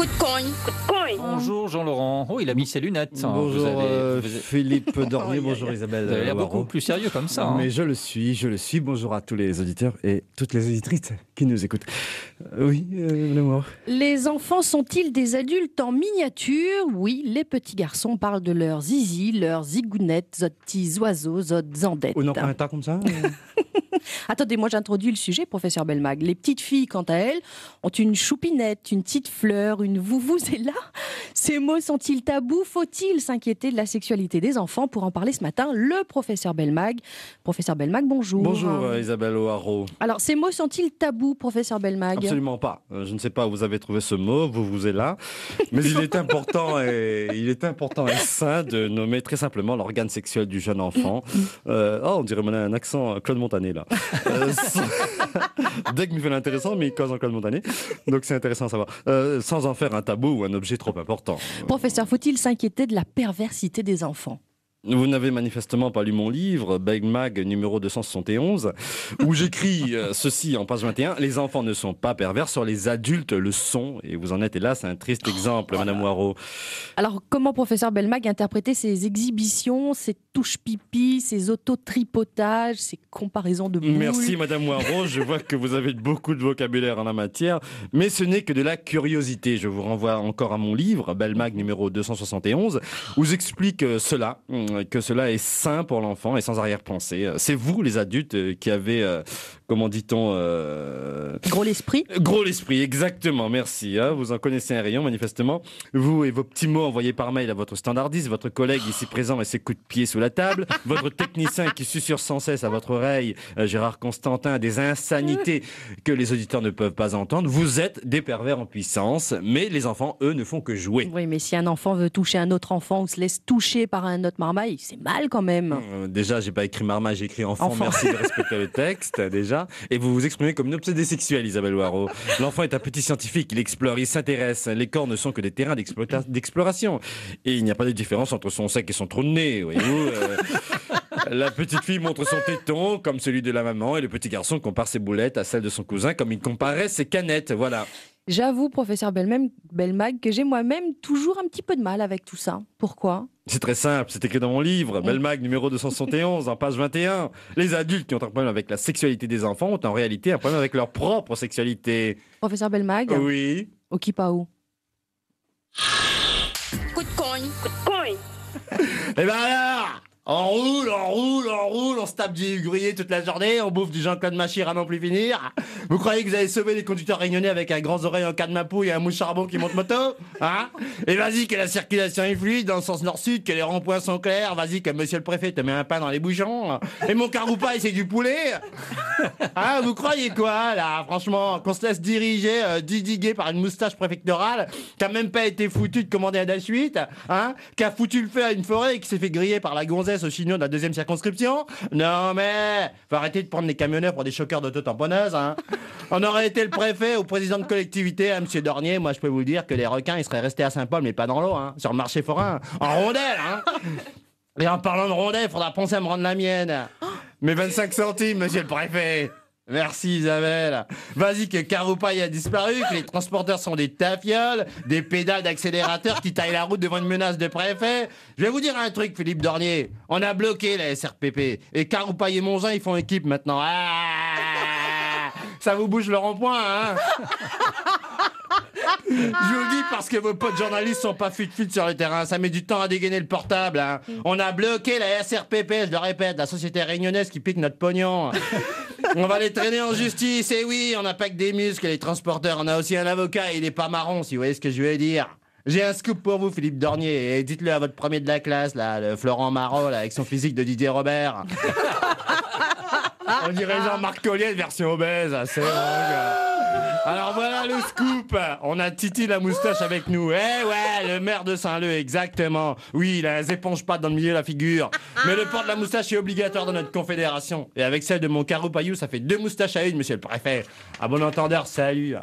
de coin. Bonjour Jean-Laurent. Oh, il a mis ses lunettes. Bonjour Philippe Dornier, bonjour Isabelle. Vous avez l'air beaucoup Waro. plus sérieux comme ça. Mais je le suis. Bonjour à tous les auditeurs et toutes les auditrices qui nous écoutent. Madame Waro. Les enfants sont-ils des adultes en miniature? Oui, les petits garçons parlent de leurs zizi, leurs zigounettes, zot petits oiseaux, zot zandettes. On en prend un tas comme ça Attendez, moi j'introduis le sujet, professeur Belmag. Les petites filles, quant à elles, ont une choupinette, une petite fleur, une vuvuzela. Ces mots sont-ils tabous? Faut-il s'inquiéter de la sexualité des enfants? Pour en parler ce matin, le professeur Belmag. Professeur Belmag, bonjour. Bonjour Isabelle Waro. Alors, ces mots sont-ils tabous, professeur Belmag? Absolument pas. Je ne sais pas où vous avez trouvé ce mot, vous êtes là. Mais il est important et sain de nommer très simplement l'organe sexuel du jeune enfant. On dirait qu'on a un accent Claude Montané là. Dès que me fait l'intéressant, mais il cause en Claude Montané. Donc c'est intéressant à savoir. Sans en faire un tabou ou un objet trop important. Professeur, faut-il s'inquiéter de la perversité des enfants? Vous n'avez manifestement pas lu mon livre, Beg Mag numéro 271, où j'écris ceci en page 21. Les enfants ne sont pas pervers, sur les adultes le sont. Et vous en êtes hélas un triste exemple, Madame Waro. Alors, comment, professeur Belmag, interpréter ces exhibitions, ces touches pipi, ces auto-tripotages, ces comparaisons de boules? Merci Madame Waro, je vois que vous avez beaucoup de vocabulaire en la matière, mais ce n'est que de la curiosité. Je vous renvoie encore à mon livre, Belmag numéro 271, où j'explique que cela est sain pour l'enfant et sans arrière-pensée. C'est vous, les adultes, qui avez, comment dit-on... Gros l'esprit. Gros l'esprit, exactement, merci. Vous en connaissez un rayon, manifestement. Vous et vos petits mots envoyés par mail à votre standardiste, votre collègue ici présent et ses coups de pied sous la table, votre technicien qui susurre sans cesse à votre oreille, Gérard Constantin, des insanités que les auditeurs ne peuvent pas entendre. Vous êtes des pervers en puissance, mais les enfants, eux, ne font que jouer. Oui, mais si un enfant veut toucher un autre enfant ou se laisse toucher par un autre marmaille, c'est mal quand même. Déjà, j'ai pas écrit marmaille, j'ai écrit enfant. Merci de respecter le texte, déjà. Et vous vous exprimez comme une obsédée sexuelle, Isabelle Waro. L'enfant est un petit scientifique, il explore, il s'intéresse. Les corps ne sont que des terrains d'exploration. Et il n'y a pas de différence entre son sexe et son trou de nez, voyez-vous. La petite fille montre son téton comme celui de la maman et le petit garçon compare ses boulettes à celles de son cousin comme il comparait ses canettes, voilà. J'avoue, professeur Belmag, que j'ai moi-même toujours un petit peu de mal avec tout ça. Pourquoi? C'est très simple, c'est écrit dans mon livre, Belmag numéro 271, en page 21. Les adultes qui ont un problème avec la sexualité des enfants ont en réalité un problème avec leur propre sexualité. Professeur Belmag? Oui. Au Kipao. Coup de coin. Et ben alors, on roule, on se tape du gruyère toute la journée, on bouffe du Jean-Claude Machir à n'en plus finir. Vous croyez que vous allez sauver les conducteurs réunionnais avec un grand oreille en canne mapouille et un mouche charbon qui monte moto? Hein? Et vas-y que la circulation est fluide dans le sens nord-sud, que les ronds-points sont clairs, vas-y que monsieur le préfet te met un pain dans les bouchons. Et mon caroupaille c'est du poulet. Hein, vous croyez quoi là? Franchement, qu'on se laisse diriger, didiguer par une moustache préfectorale qui a même pas été foutu de commander à la suite, hein? Qui a foutu le feu à une forêt et qui s'est fait griller par la gonzesse au chignon de la 2e circonscription? Non mais, faut arrêter de prendre les camionneurs pour des choqueurs d'auto-tamponneuses, hein. On aurait été le préfet ou président de collectivité, à monsieur Dornier, moi je peux vous dire que les requins ils seraient restés à Saint-Paul mais pas dans l'eau, hein, sur le marché forain, en rondelle, hein. Et en parlant de rondelle, il faudra penser à me rendre la mienne. Mes 25 centimes, monsieur le préfet. Merci Isabelle. Vas-y que Caroupaille a disparu, que les transporteurs sont des tafioles, des pédales d'accélérateur qui taillent la route devant une menace de préfet. Je vais vous dire un truc, Philippe Dornier. On a bloqué la SRPP. Et Caroupaille et Monzin, ils font équipe maintenant. Ça vous bouge le rond-point, hein? Je vous le dis parce que vos potes journalistes sont pas fut sur le terrain. Ça met du temps à dégainer le portable, hein. On a bloqué la SRPP, je le répète, la société réunionnaise qui pique notre pognon. On va les traîner en justice. Et oui, on n'a pas que des muscles, les transporteurs. On a aussi un avocat et il est pas marron, si vous voyez ce que je veux dire. J'ai un scoop pour vous, Philippe Dornier. Et dites-le à votre premier de la classe, là, le Florent Marot, là, avec son physique de Didier Robert. On dirait Jean-Marc Collier, version obèse. C'est bon, gars. Alors voilà le scoop. On a Titi la moustache avec nous. Eh ouais, le maire de Saint-Leu, exactement. Oui, il a un éponge-pattes dans le milieu de la figure. Mais le port de la moustache est obligatoire dans notre confédération. Et avec celle de mon caroupaillou, ça fait 2 moustaches à une, monsieur le préfet. À bon entendeur, salut.